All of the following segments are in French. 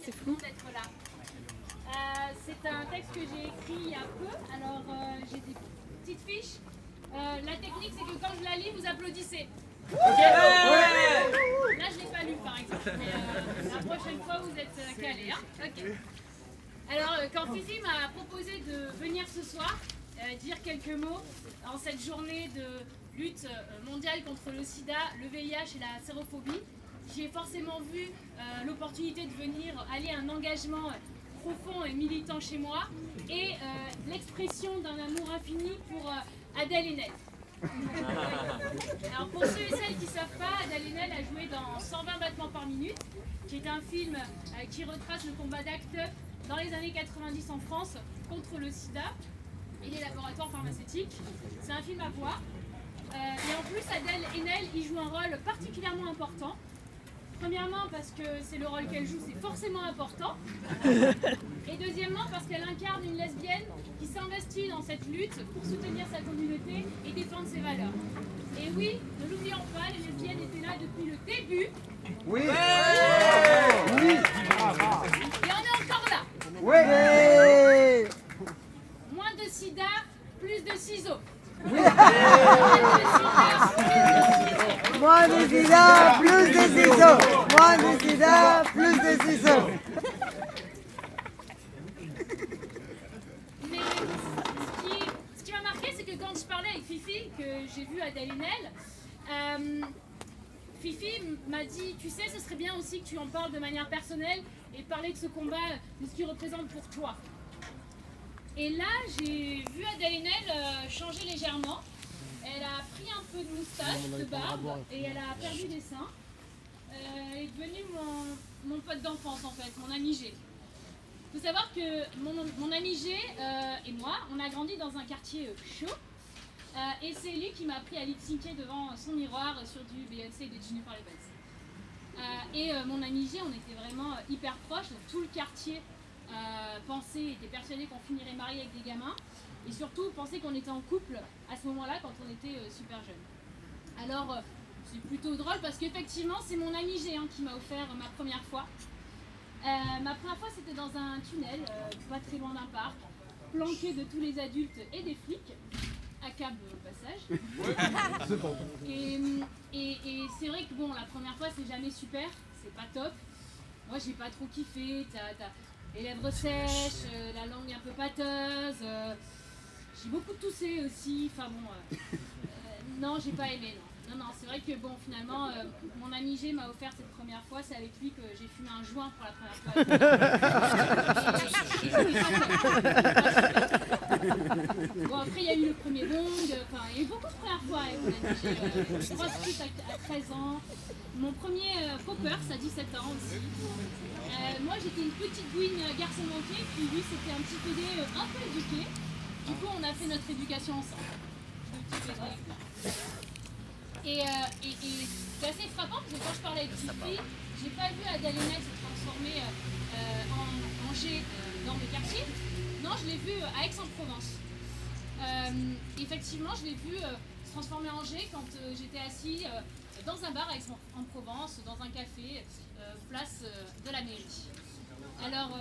d'être là. C'est un texte que j'ai écrit il y a peu. Alors, j'ai des petites fiches. La technique, c'est que quand je la lis, vous applaudissez. Là, je ne l'ai pas lu, par exemple. Mais la prochaine fois, vous êtes calés. Hein, ok. Alors, quand Fifi m'a proposé de venir ce soir, dire quelques mots en cette journée de lutte mondiale contre le sida, le VIH et la sérophobie, j'ai forcément vu l'opportunité de venir allier un engagement profond et militant chez moi et l'expression d'un amour infini pour Adèle Haenel. Alors pour ceux et celles qui ne savent pas, Adèle Haenel a joué dans 120 battements par minute, qui est un film qui retrace le combat d'Act Up dans les années 90 en France contre le sida et les laboratoires pharmaceutiques. C'est un film à voir. Et en plus, Adèle Haenel y joue un rôle particulièrement important. Premièrement, parce que c'est le rôle qu'elle joue, c'est forcément important. Et deuxièmement, parce qu'elle incarne une lesbienne qui s'investit dans cette lutte pour soutenir sa communauté et défendre ses valeurs. Et oui, ne l'oublions pas, les lesbiennes étaient là depuis le début. Oui. Oui. Et on est encore là. Oui. Moins de sida, plus de ciseaux. Moins de sida, plus de ciseaux. Moins de sida, plus de ciseaux. Mais ce qui m'a marqué, c'est que quand je parlais avec Fifi, que j'ai vu Adèle Haenel, Fifi m'a dit, tu sais, ce serait bien aussi que tu en parles de manière personnelle et parler de ce combat, de ce qu'il représente pour toi. Et là, j'ai vu Adèle Haenel changer légèrement. Elle a pris un peu de moustache, de barbe, et elle a perdu des seins. Elle est devenue mon pote d'enfance, en fait, mon ami G. Il faut savoir que mon ami G et moi, on a grandi dans un quartier chaud. Et c'est lui qui m'a appris à lip-syncer devant son miroir sur du Beyoncé et de Jennifer Lopez. Et mon ami G, on était vraiment hyper proches. Tout le quartier pensait, était persuadé qu'on finirait marié avec des gamins. Et surtout, pensait qu'on était en couple à ce moment-là quand on était super jeunes. Alors, c'est plutôt drôle parce qu'effectivement, c'est mon ami G qui m'a offert ma première fois. Ma première fois, c'était dans un tunnel, pas très loin d'un parc, planqué de tous les adultes et des flics, à cab au passage. Et c'est vrai que bon, la première fois, c'est jamais super, c'est pas top. Moi, j'ai pas trop kiffé, t'as les lèvres sèches, la langue un peu pâteuse. J'ai beaucoup toussé aussi, enfin bon, non, j'ai pas aimé, non. Non, c'est vrai que bon, finalement, mon ami G m'a offert cette première fois, c'est avec lui que j'ai fumé un joint pour la première fois. Bon, après, il y a eu le premier bong, enfin, il y a eu beaucoup de premières fois avec mon ami G. Crossfit à 13 ans, mon premier poppers à 17 ans aussi. Moi, j'étais une petite gouine garçon manqué, puis lui, c'était un petit PD un peu éduqué. Du coup, on a fait notre éducation ensemble. Et c'est assez frappant parce que quand je parlais avec Fifi, j'ai pas vu Adèle Haenel se transformer en G dans mes quartiers. Non, je l'ai vu à Aix-en-Provence. Effectivement, je l'ai vu se transformer en G quand j'étais assis dans un bar à Aix-en-Provence, dans un café, place de la mairie. Alors,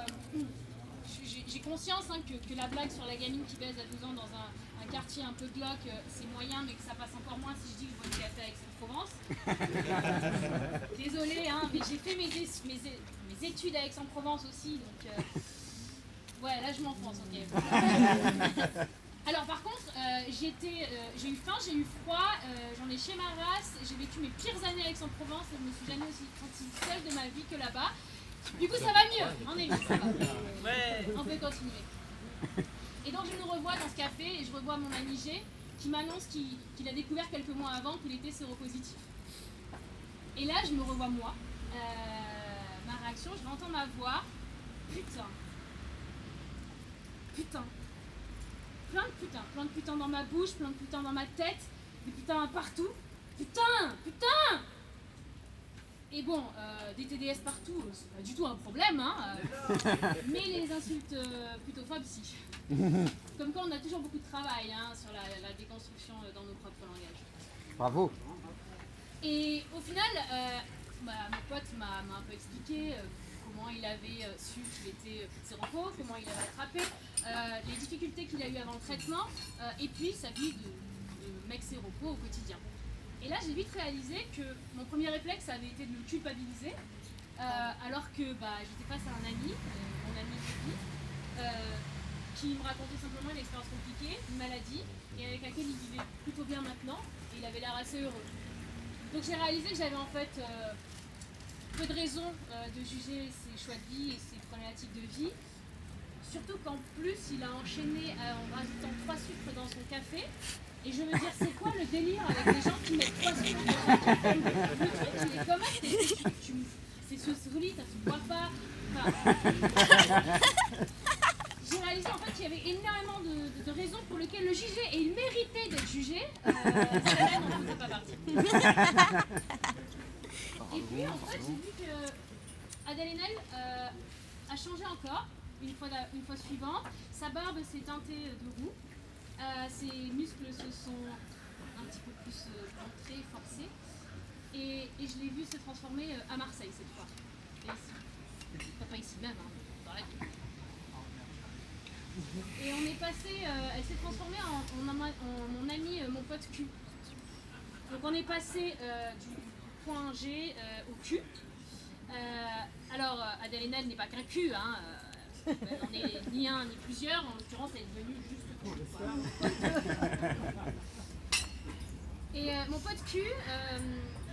j'ai conscience que la blague sur la gamine qui baise à 12 ans dans un quartier un peu glauque, c'est moyen, mais que ça passe encore moins si je dis que je bois du café à Aix-en-Provence. Désolée, mais j'ai fait mes études à Aix-en-Provence aussi, donc ouais, là je m'enfonce, ok. Alors par contre, j'ai eu faim, j'ai eu froid, j'en ai chez ma race, j'ai vécu mes pires années à Aix-en-Provence, je me suis jamais aussi sentie seule de ma vie que là-bas. Du coup, ça va mieux, en effet, ça va. Ouais. On peut continuer. Et donc, je me revois dans ce café et je revois mon ami G qui m'annonce qu'il a découvert quelques mois avant qu'il était séropositif. Et là, je me revois moi, ma réaction, je réentends ma voix. Putain. Plein de putains dans ma bouche, plein de putains dans ma tête, des putains partout. Putain. Et bon, des TDS partout, c'est pas du tout un problème, mais les insultes putophobes, si. Comme quoi, on a toujours beaucoup de travail sur la déconstruction dans nos propres langages. Bravo. Et au final, mon pote m'a un peu expliqué comment il avait su qu'il était séropo, comment il avait attrapé, les difficultés qu'il a eues avant le traitement, et puis sa vie de mec séropo au quotidien. Et là, j'ai vite réalisé que mon premier réflexe avait été de le culpabiliser, alors que j'étais face à un ami, mon ami David, qui me racontait simplement une expérience compliquée, une maladie, et avec laquelle il vivait plutôt bien maintenant, et il avait l'air assez heureux. Donc j'ai réalisé que j'avais en fait peu de raisons de juger ses choix de vie et ses problématiques de vie. Surtout qu'en plus, il a enchaîné en rajoutant 3 sucres dans son café. Et je veux dire, c'est quoi le délire avec les gens qui mettent 3 sucres dans son café? Le truc, il est quand même, c'est solide, ça se boit pas. Enfin, j'ai réalisé en fait qu'il y avait énormément de raisons pour lesquelles le juger, et il méritait d'être jugé. Celle-là n'en faisait pas partie. Et puis en fait, j'ai vu que Adèle a changé encore une fois suivante. Sa barbe s'est teintée de roux. Ses muscles se sont un petit peu plus montrés, forcés. Et je l'ai vu se transformer à Marseille cette fois. Et ici. Pas ici même, hein, dans la ville. Et on est passé, elle s'est transformée en mon ami, mon pote Q. Donc on est passé du point G au Q. Alors Adèle Haenel n'est pas qu'un Q, hein. On n'est ni un ni plusieurs, en l'occurrence elle est devenue juste Q. Et mon pote Q,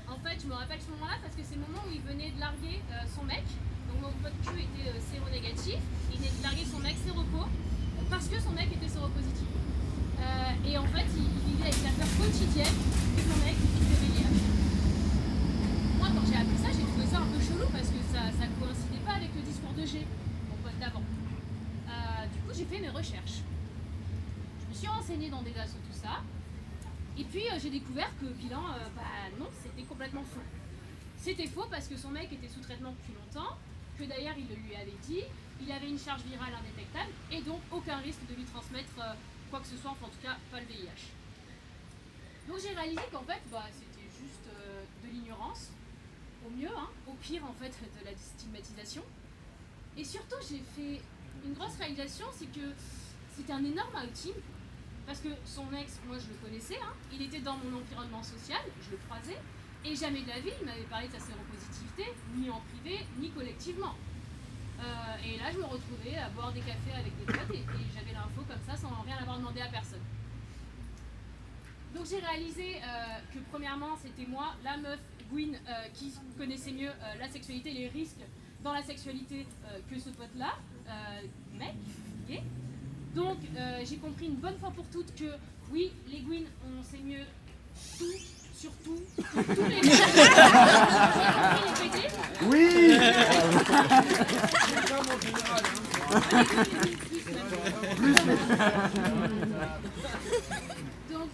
en fait je me rappelle ce moment-là parce que c'est le moment où il venait de larguer son mec. Donc mon pote Q était séronégatif, il venait de larguer son mec séropo parce que son mec était séropositif. Et en fait il vivait avec la peur quotidienne que son mec était VIH. Moi quand j'ai appris ça, j'ai trouvé ça un peu chelou parce que ça coïncidait pas avec le discours de G, mon pote d'avant. Du coup j'ai fait mes recherches. Je me suis renseignée dans des assos, tout ça. Et puis j'ai découvert que bilan, non, c'était complètement faux. C'était faux parce que son mec était sous traitement depuis longtemps, que d'ailleurs il le lui avait dit, il avait une charge virale indétectable et donc aucun risque de lui transmettre quoi que ce soit, enfin en tout cas pas le VIH. Donc j'ai réalisé qu'en fait c'était juste de l'ignorance, au mieux, hein, au pire en fait de la stigmatisation. Et surtout j'ai fait une grosse réalisation, c'est que c'était un énorme outing. Parce que son ex, moi je le connaissais, hein, il était dans mon environnement social, je le croisais, et jamais de la vie il m'avait parlé de sa séropositivité, ni en privé, ni collectivement. Et là je me retrouvais à boire des cafés avec des potes et j'avais l'info comme ça sans rien avoir demandé à personne. Donc j'ai réalisé que premièrement c'était moi, la meuf Gwyn, qui connaissait mieux la sexualité et les risques dans la sexualité que ce pote-là, mec, gay. Donc j'ai compris une bonne fois pour toutes que oui, les Gwyn, on sait mieux tout, surtout, que tous les mecs. J'ai compris les PD. Oui. Donc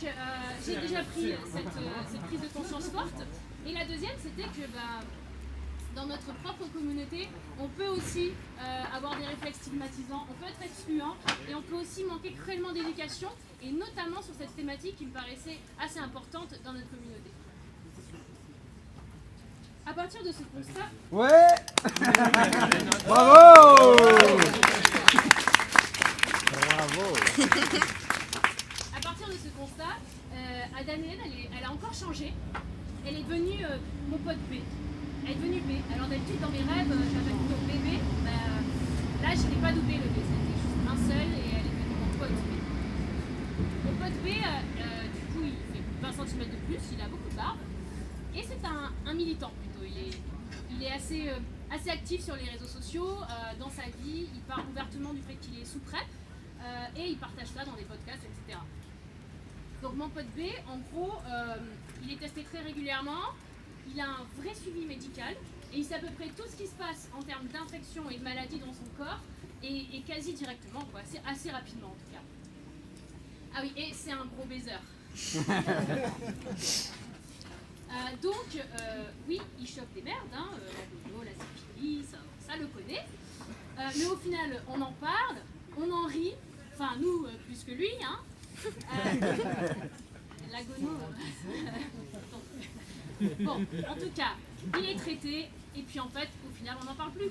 j'ai déjà pris cette prise de conscience forte. Et la deuxième, c'était que dans notre propre communauté, on peut aussi avoir des réflexes stigmatisants, on peut être excluant et on peut aussi manquer cruellement d'éducation, et notamment sur cette thématique qui me paraissait assez importante dans notre communauté. À partir de ce constat... Ouais. Bravo. Bravo. À partir de ce constat, Adèle Haenel, elle a encore changé. Elle est devenue mon pote B. Elle est devenue B. Alors d'habitude dans mes rêves, j'appelle plutôt bébé. Là, je n'ai pas doublé le B, c'était juste un seul et elle est devenue mon pote B. Mon pote B, du coup, il fait 20 cm de plus, il a beaucoup de barbe. Et c'est un militant plutôt. Il est assez actif sur les réseaux sociaux, dans sa vie. Il parle ouvertement du fait qu'il est sous PrEP et il partage ça dans des podcasts, etc. Donc mon pote B, en gros, il est testé très régulièrement. Il a un vrai suivi médical et il sait à peu près tout ce qui se passe en termes d'infection et de maladies dans son corps et quasi directement, quoi, assez rapidement en tout cas. Ah oui, et c'est un gros baiser. Donc, oui, il chope des merdes, hein, la gono, la syphilis, ça le connaît. Mais au final, on en parle, on en rit, enfin nous plus que lui, hein. La gono. Bon, en tout cas, il est traité, et puis en fait, au final, on n'en parle plus.